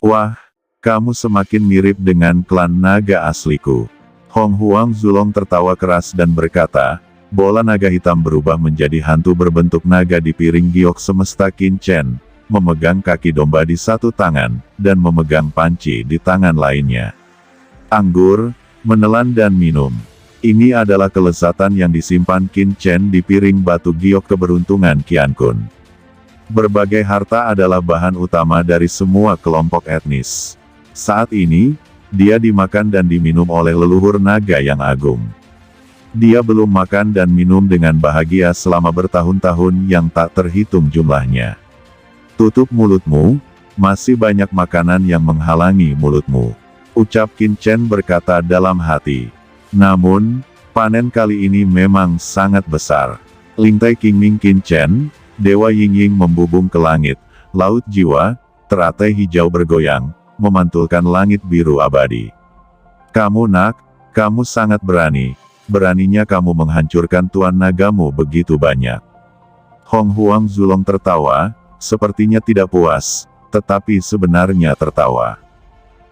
Wah, kamu semakin mirip dengan klan naga asliku. Hong Huang Zulong tertawa keras dan berkata, bola naga hitam berubah menjadi hantu berbentuk naga di piring giok semesta Qin Chen, memegang kaki domba di satu tangan, dan memegang panci di tangan lainnya. Anggur, menelan dan minum. Ini adalah kelezatan yang disimpan Qin Chen di piring batu giok keberuntungan Qian Kun. Berbagai harta adalah bahan utama dari semua kelompok etnis. Saat ini, dia dimakan dan diminum oleh leluhur naga yang agung. Dia belum makan dan minum dengan bahagia selama bertahun-tahun yang tak terhitung jumlahnya. Tutup mulutmu, masih banyak makanan yang menghalangi mulutmu. Ucap Qin Chen berkata dalam hati. Namun, panen kali ini memang sangat besar. Lingtai Qingming Qin Chen, Dewa Yingying membubung ke langit, laut jiwa, teratai hijau bergoyang, memantulkan langit biru abadi. Kamu nak, kamu sangat berani. Beraninya kamu menghancurkan tuan nagamu begitu banyak. Hong Huang Zulong tertawa, sepertinya tidak puas, tetapi sebenarnya tertawa.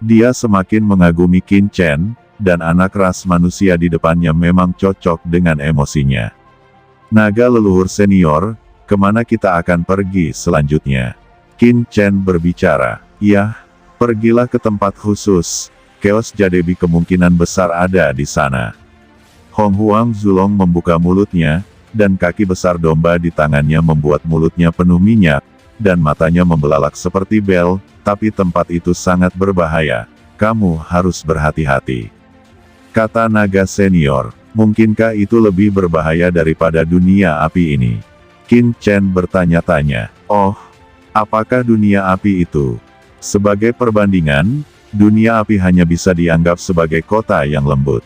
Dia semakin mengagumi Qin Chen, dan anak ras manusia di depannya memang cocok dengan emosinya. Naga leluhur senior, kemana kita akan pergi selanjutnya? Qin Chen berbicara. Yah, pergilah ke tempat khusus. Chaos Jadebi kemungkinan besar ada di sana. Hong Huang Zulong membuka mulutnya, dan kaki besar domba di tangannya membuat mulutnya penuh minyak, dan matanya membelalak seperti bel, tapi tempat itu sangat berbahaya. Kamu harus berhati-hati. Kata naga senior, mungkinkah itu lebih berbahaya daripada dunia api ini? Qin Chen bertanya-tanya, oh, apakah dunia api itu? Sebagai perbandingan, dunia api hanya bisa dianggap sebagai kota yang lembut.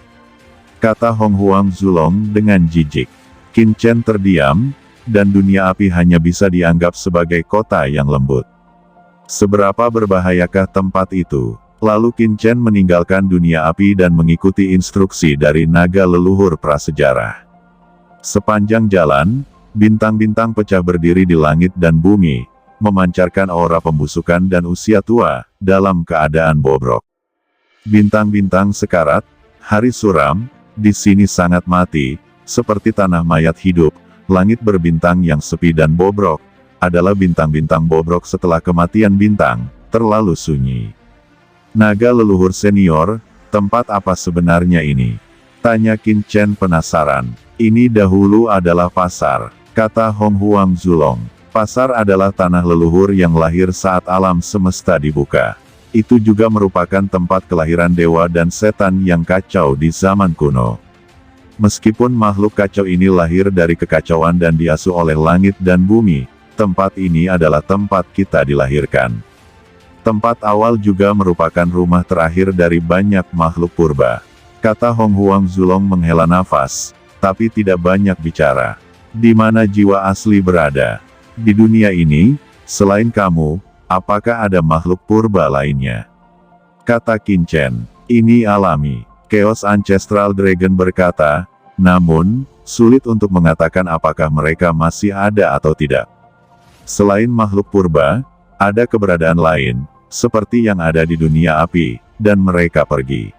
Kata Hong Huang Zulong dengan jijik. Qin Chen terdiam, dan dunia api hanya bisa dianggap sebagai kota yang lembut. Seberapa berbahayakah tempat itu? Lalu Qin Chen meninggalkan dunia api dan mengikuti instruksi dari naga leluhur prasejarah. Sepanjang jalan, bintang-bintang pecah berdiri di langit dan bumi, memancarkan aura pembusukan dan usia tua, dalam keadaan bobrok. Bintang-bintang sekarat, hari suram, di sini sangat mati, seperti tanah mayat hidup, langit berbintang yang sepi dan bobrok, adalah bintang-bintang bobrok setelah kematian bintang, terlalu sunyi. Naga leluhur senior, tempat apa sebenarnya ini? Tanya Qin Chen penasaran. Ini dahulu adalah pasar, kata Hong Huang Zulong. Pasar adalah tanah leluhur yang lahir saat alam semesta dibuka. Itu juga merupakan tempat kelahiran dewa dan setan yang kacau di zaman kuno. Meskipun makhluk kacau ini lahir dari kekacauan dan diasuh oleh langit dan bumi, tempat ini adalah tempat kita dilahirkan. Tempat awal juga merupakan rumah terakhir dari banyak makhluk purba. Kata Hong Huang Zulong menghela nafas, tapi tidak banyak bicara. Di mana jiwa asli berada? Di dunia ini, selain kamu, apakah ada makhluk purba lainnya? Kata Qin Chen, ini alami. Chaos Ancestral Dragon berkata, namun, sulit untuk mengatakan apakah mereka masih ada atau tidak. Selain makhluk purba, ada keberadaan lain, seperti yang ada di dunia api, dan mereka pergi.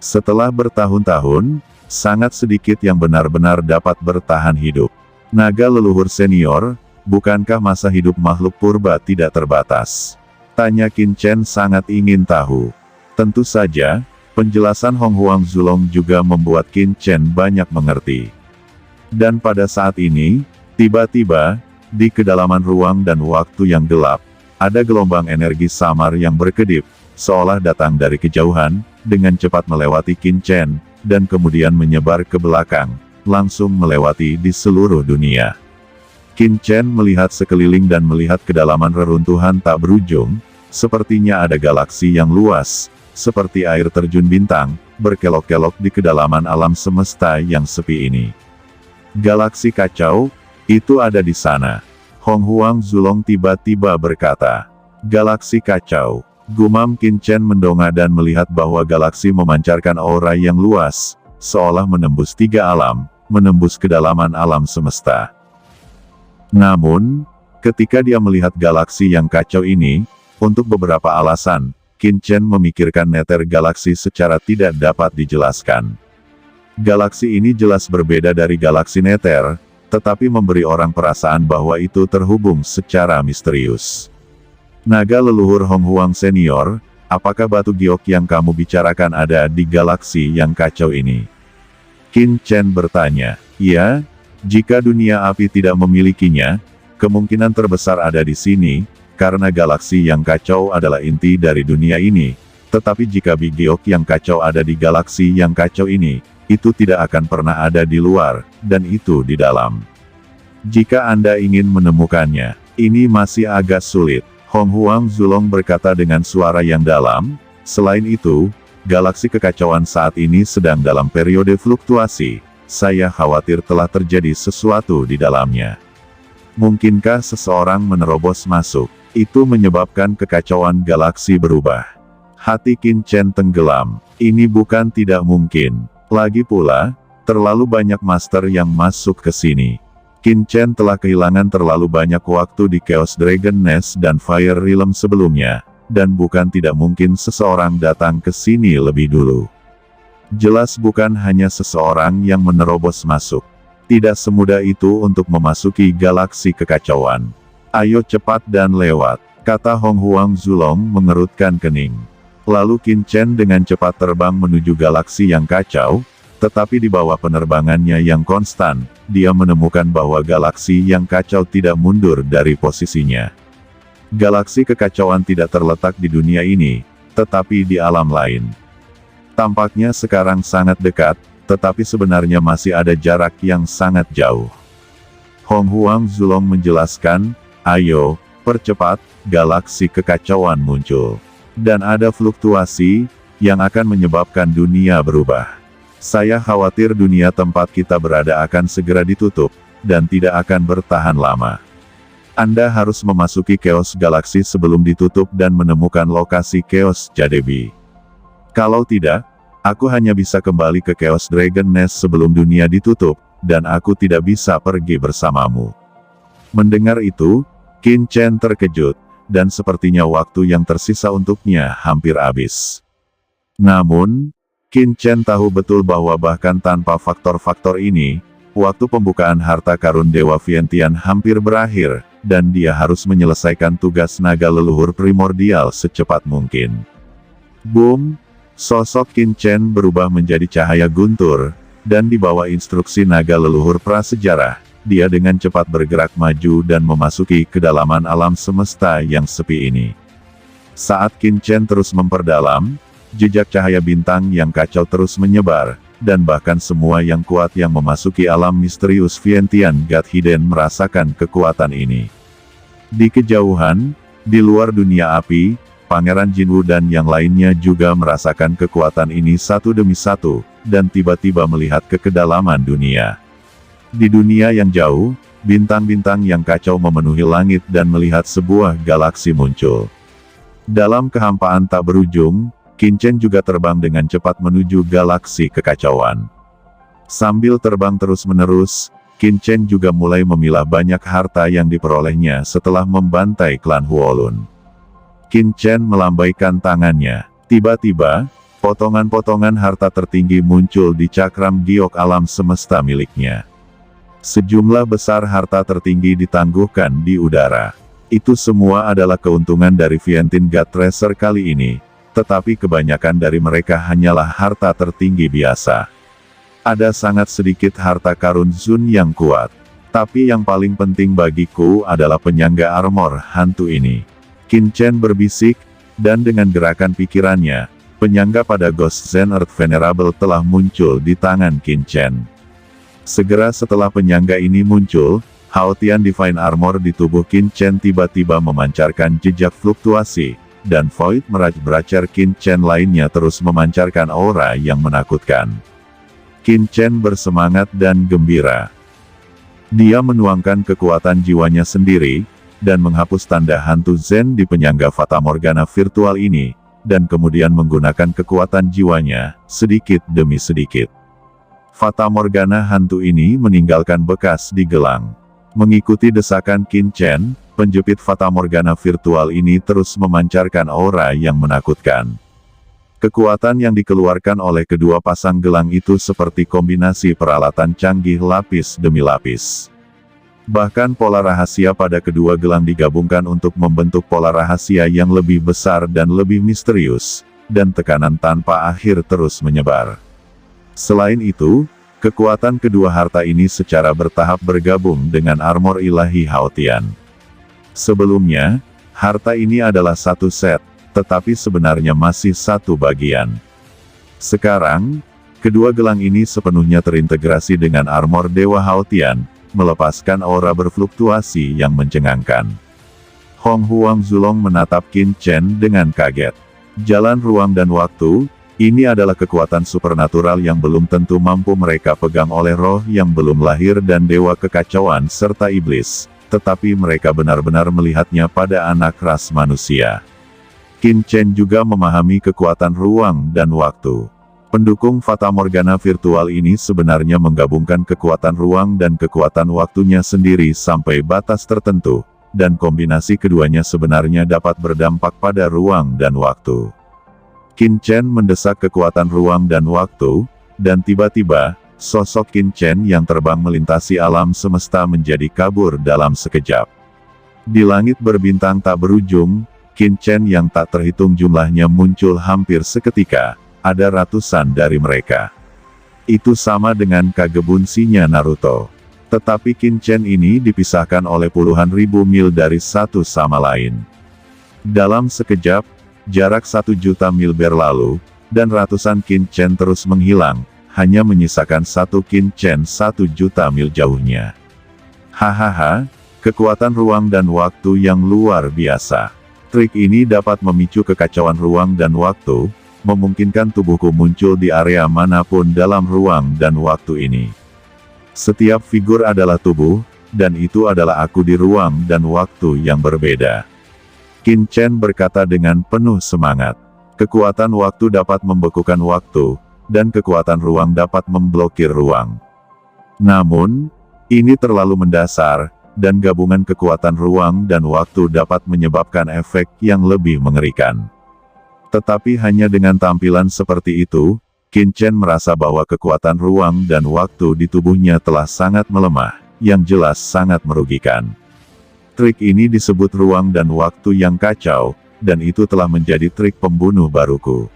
Setelah bertahun-tahun, sangat sedikit yang benar-benar dapat bertahan hidup. Naga leluhur senior, bukankah masa hidup makhluk purba tidak terbatas? Tanya Qin Chen sangat ingin tahu. Tentu saja, penjelasan Hong Huang Zulong juga membuat Qin Chen banyak mengerti. Dan pada saat ini, tiba-tiba, di kedalaman ruang dan waktu yang gelap, ada gelombang energi samar yang berkedip, seolah datang dari kejauhan, dengan cepat melewati Qin Chen, dan kemudian menyebar ke belakang, langsung melewati di seluruh dunia. Qin Chen melihat sekeliling dan melihat kedalaman reruntuhan tak berujung, sepertinya ada galaksi yang luas, seperti air terjun bintang, berkelok-kelok di kedalaman alam semesta yang sepi ini. Galaksi kacau, itu ada di sana. Hong Huang Zulong tiba-tiba berkata, galaksi kacau. Gumam Qin Chen mendongak dan melihat bahwa galaksi memancarkan aura yang luas, seolah menembus 3 alam, menembus kedalaman alam semesta. Namun, ketika dia melihat galaksi yang kacau ini, Untuk beberapa alasan, Qin Chen memikirkan neter galaksi secara tidak dapat dijelaskan. Galaksi ini jelas berbeda dari galaksi neter, tetapi memberi orang perasaan bahwa itu terhubung secara misterius. Naga leluhur Hong Huang Senior, apakah batu giok yang kamu bicarakan ada di galaksi yang kacau ini? Qin Chen bertanya. Ya, jika dunia api tidak memilikinya, kemungkinan terbesar ada di sini, karena galaksi yang kacau adalah inti dari dunia ini. Tetapi jika Big Giok yang kacau ada di galaksi yang kacau ini, itu tidak akan pernah ada di luar, dan itu di dalam. Jika Anda ingin menemukannya, ini masih agak sulit. Hong Huang Zulong berkata dengan suara yang dalam. Selain itu, galaksi kekacauan saat ini sedang dalam periode fluktuasi. Saya khawatir telah terjadi sesuatu di dalamnya. Mungkinkah seseorang menerobos masuk? Itu menyebabkan kekacauan galaksi berubah. Hati Qin Chen tenggelam. Ini bukan tidak mungkin. Lagi pula, terlalu banyak master yang masuk ke sini. Qin Chen telah kehilangan terlalu banyak waktu di Chaos Dragon Nest dan Fire Realm sebelumnya, dan bukan tidak mungkin seseorang datang ke sini lebih dulu. Jelas bukan hanya seseorang yang menerobos masuk. Tidak semudah itu untuk memasuki galaksi kekacauan. Ayo cepat dan lewat, kata Hong Huang Zulong mengerutkan kening. Lalu Qin Chen dengan cepat terbang menuju galaksi yang kacau, tetapi di bawah penerbangannya yang konstan, dia menemukan bahwa galaksi yang kacau tidak mundur dari posisinya. Galaksi kekacauan tidak terletak di dunia ini, tetapi di alam lain. Tampaknya sekarang sangat dekat, tetapi sebenarnya masih ada jarak yang sangat jauh. Hong Huang Zulong menjelaskan, ayo, percepat, galaksi kekacauan muncul. Dan ada fluktuasi, yang akan menyebabkan dunia berubah. Saya khawatir dunia tempat kita berada akan segera ditutup, dan tidak akan bertahan lama. Anda harus memasuki Chaos Galaxy sebelum ditutup dan menemukan lokasi Chaos Jadebi. Kalau tidak, aku hanya bisa kembali ke Chaos Dragon Nest sebelum dunia ditutup, dan aku tidak bisa pergi bersamamu. Mendengar itu, Qin Chen terkejut, dan sepertinya waktu yang tersisa untuknya hampir habis. Namun, Qin Chen tahu betul bahwa bahkan tanpa faktor-faktor ini, waktu pembukaan harta karun Dewa Vientian hampir berakhir, dan dia harus menyelesaikan tugas naga leluhur primordial secepat mungkin. Boom! Sosok Qin Chen berubah menjadi cahaya guntur, dan di bawah instruksi naga leluhur prasejarah, dia dengan cepat bergerak maju dan memasuki kedalaman alam semesta yang sepi ini. Saat Qin Chen terus memperdalam, jejak cahaya bintang yang kacau terus menyebar, dan bahkan semua yang kuat yang memasuki alam misterius Vientian God Hidden merasakan kekuatan ini. Di kejauhan, di luar dunia api, Pangeran Jinwu dan yang lainnya juga merasakan kekuatan ini satu demi satu, dan tiba-tiba melihat ke kedalaman dunia. Di dunia yang jauh, bintang-bintang yang kacau memenuhi langit dan melihat sebuah galaksi muncul. Dalam kehampaan tak berujung, Qin Chen juga terbang dengan cepat menuju galaksi kekacauan. Sambil terbang terus-menerus, Qin Chen juga mulai memilah banyak harta yang diperolehnya setelah membantai klan Huolun. Qin Chen melambaikan tangannya. Tiba-tiba, potongan-potongan harta tertinggi muncul di cakram giok alam semesta miliknya. Sejumlah besar harta tertinggi ditangguhkan di udara. Itu semua adalah keuntungan dari Vientian God Treasure kali ini, tetapi kebanyakan dari mereka hanyalah harta tertinggi biasa. Ada sangat sedikit harta karun Zun yang kuat. Tapi yang paling penting bagiku adalah penyangga armor hantu ini. Qin Chen berbisik, dan dengan gerakan pikirannya, penyangga pada Ghost Zen Earth Venerable telah muncul di tangan Qin Chen. Segera setelah penyangga ini muncul, Haotian Divine Armor di tubuh Qin Chen tiba-tiba memancarkan jejak fluktuasi, dan Void Mirage Bracer Qin Chen lainnya terus memancarkan aura yang menakutkan. Qin Chen bersemangat dan gembira. Dia menuangkan kekuatan jiwanya sendiri, dan menghapus tanda hantu Zen di penyangga Fata Morgana virtual ini, dan kemudian menggunakan kekuatan jiwanya, sedikit demi sedikit. Fata Morgana hantu ini meninggalkan bekas di gelang. Mengikuti desakan Qin Chen, penjepit fatamorgana virtual ini terus memancarkan aura yang menakutkan. Kekuatan yang dikeluarkan oleh kedua pasang gelang itu seperti kombinasi peralatan canggih lapis demi lapis. Bahkan pola rahasia pada kedua gelang digabungkan untuk membentuk pola rahasia yang lebih besar dan lebih misterius, dan tekanan tanpa akhir terus menyebar. Selain itu, kekuatan kedua harta ini secara bertahap bergabung dengan armor ilahi Haotian. Sebelumnya, harta ini adalah satu set, tetapi sebenarnya masih satu bagian. Sekarang, kedua gelang ini sepenuhnya terintegrasi dengan armor Dewa Haotian, melepaskan aura berfluktuasi yang mencengangkan. Hong Huang Zulong menatap Qin Chen dengan kaget. Jalan ruang dan waktu, ini adalah kekuatan supernatural yang belum tentu mampu mereka pegang oleh roh yang belum lahir dan dewa kekacauan serta iblis, tetapi mereka benar-benar melihatnya pada anak ras manusia. Qin Chen juga memahami kekuatan ruang dan waktu. Pendukung fatamorgana virtual ini sebenarnya menggabungkan kekuatan ruang dan kekuatan waktunya sendiri sampai batas tertentu, dan kombinasi keduanya sebenarnya dapat berdampak pada ruang dan waktu. Qin Chen mendesak kekuatan ruang dan waktu, dan tiba-tiba, sosok Qin Chen yang terbang melintasi alam semesta menjadi kabur dalam sekejap. Di langit berbintang tak berujung, Qin Chen yang tak terhitung jumlahnya muncul hampir seketika, ada ratusan dari mereka. Itu sama dengan Kagebunsinya Naruto. Tetapi Qin Chen ini dipisahkan oleh puluhan ribu mil dari satu sama lain. Dalam sekejap, jarak 1 juta mil berlalu, dan ratusan Qin Chen terus menghilang, hanya menyisakan satu Qin Chen 1 juta mil jauhnya. Hahaha, kekuatan ruang dan waktu yang luar biasa. Trik ini dapat memicu kekacauan ruang dan waktu, memungkinkan tubuhku muncul di area manapun dalam ruang dan waktu ini. Setiap figur adalah tubuh, dan itu adalah aku di ruang dan waktu yang berbeda. Qin Chen berkata dengan penuh semangat. Kekuatan waktu dapat membekukan waktu, dan kekuatan ruang dapat memblokir ruang. Namun, ini terlalu mendasar, dan gabungan kekuatan ruang dan waktu dapat menyebabkan efek yang lebih mengerikan. Tetapi hanya dengan tampilan seperti itu, Qin Chen merasa bahwa kekuatan ruang dan waktu di tubuhnya telah sangat melemah, yang jelas sangat merugikan. Trik ini disebut ruang dan waktu yang kacau, dan itu telah menjadi trik pembunuh baruku.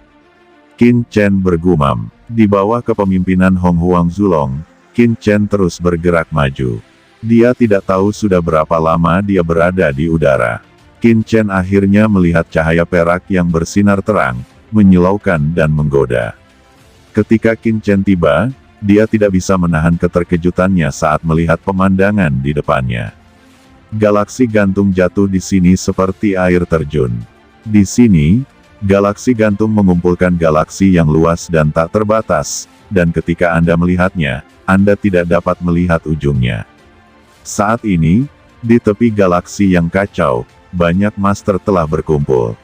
Qin Chen bergumam. Di bawah kepemimpinan Hong Huang Zulong, Qin Chen terus bergerak maju. Dia tidak tahu sudah berapa lama dia berada di udara. Qin Chen akhirnya melihat cahaya perak yang bersinar terang, menyilaukan dan menggoda. Ketika Qin Chen tiba, dia tidak bisa menahan keterkejutannya saat melihat pemandangan di depannya. Galaksi gantung jatuh di sini seperti air terjun. Di sini, galaksi gantung mengumpulkan galaksi yang luas dan tak terbatas, dan ketika Anda melihatnya, Anda tidak dapat melihat ujungnya. Saat ini, di tepi galaksi yang kacau, banyak master telah berkumpul.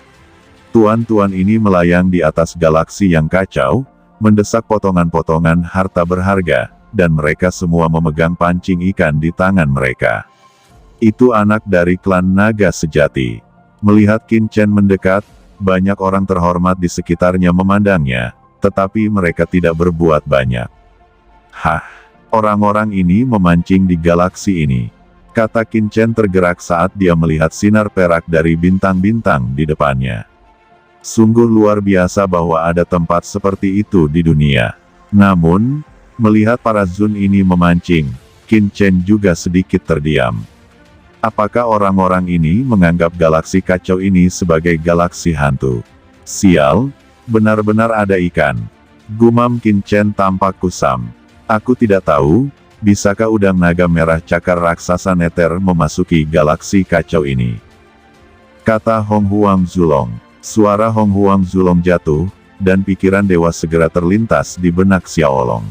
Tuan-tuan ini melayang di atas galaksi yang kacau, mendesak potongan-potongan harta berharga, dan mereka semua memegang pancing ikan di tangan mereka. Itu anak dari klan naga sejati. Melihat Qin Chen mendekat, banyak orang terhormat di sekitarnya memandangnya, tetapi mereka tidak berbuat banyak. Hah! Orang-orang ini memancing di galaksi ini. Kata Qin Chen tergerak saat dia melihat sinar perak dari bintang-bintang di depannya. Sungguh luar biasa bahwa ada tempat seperti itu di dunia. Namun, melihat para Zun ini memancing, Qin Chen juga sedikit terdiam. Apakah orang-orang ini menganggap galaksi kacau ini sebagai galaksi hantu? Sial, benar-benar ada ikan. Gumam Qin Chen tampak kusam. Aku tidak tahu, bisakah udang naga merah cakar raksasa neter memasuki galaksi kacau ini? Kata Hong Huang Zulong. Suara Hong Huang Zulong jatuh, dan pikiran dewa segera terlintas di benak Xiaolong.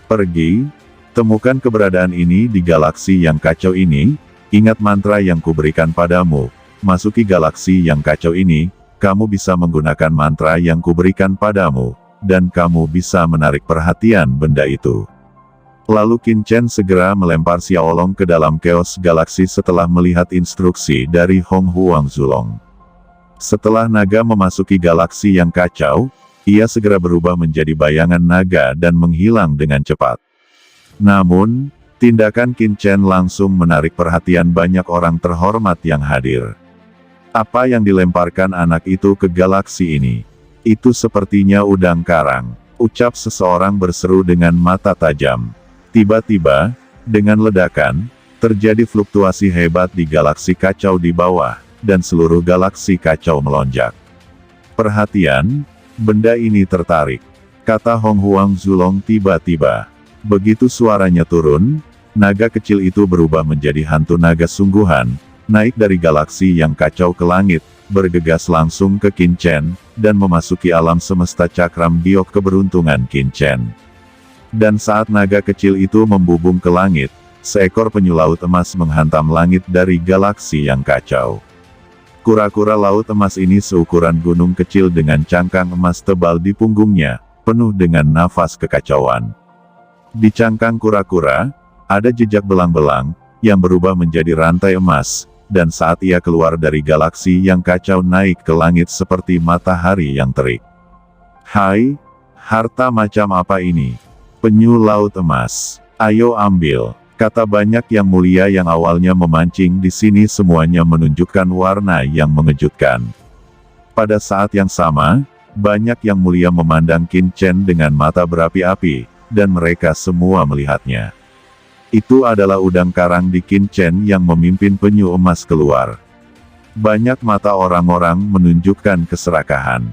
Pergi, temukan keberadaan ini di galaksi yang kacau ini, ingat mantra yang kuberikan padamu, masuki galaksi yang kacau ini, kamu bisa menggunakan mantra yang kuberikan padamu, dan kamu bisa menarik perhatian benda itu. Lalu Qin Chen segera melempar Xiaolong ke dalam Chaos Galaxy setelah melihat instruksi dari Hong Huangzulong. Setelah naga memasuki galaksi yang kacau, ia segera berubah menjadi bayangan naga dan menghilang dengan cepat. Namun, tindakan Qin Chen langsung menarik perhatian banyak orang terhormat yang hadir. Apa yang dilemparkan anak itu ke galaksi ini? Itu sepertinya udang karang, ucap seseorang berseru dengan mata tajam. Tiba-tiba, dengan ledakan, terjadi fluktuasi hebat di galaksi kacau di bawah, dan seluruh galaksi kacau melonjak. Perhatian, benda ini tertarik, kata Hong Huangzulong tiba-tiba. Begitu suaranya turun, naga kecil itu berubah menjadi hantu naga sungguhan, naik dari galaksi yang kacau ke langit, bergegas langsung ke Qin Chen, dan memasuki alam semesta cakram giok keberuntungan Qin Chen. Dan saat naga kecil itu membubung ke langit, seekor penyu laut emas menghantam langit dari galaksi yang kacau. Kura-kura laut emas ini seukuran gunung kecil dengan cangkang emas tebal di punggungnya, penuh dengan nafas kekacauan. Di cangkang kura-kura, ada jejak belang-belang, yang berubah menjadi rantai emas, dan saat ia keluar dari galaksi yang kacau naik ke langit seperti matahari yang terik. Hai, harta macam apa ini? Penyu laut emas, ayo ambil, kata banyak yang mulia yang awalnya memancing di sini semuanya menunjukkan warna yang mengejutkan. Pada saat yang sama, banyak yang mulia memandang Qin Chen dengan mata berapi-api, dan mereka semua melihatnya. Itu adalah udang karang di Qin Chen yang memimpin penyu emas keluar. Banyak mata orang-orang menunjukkan keserakahan.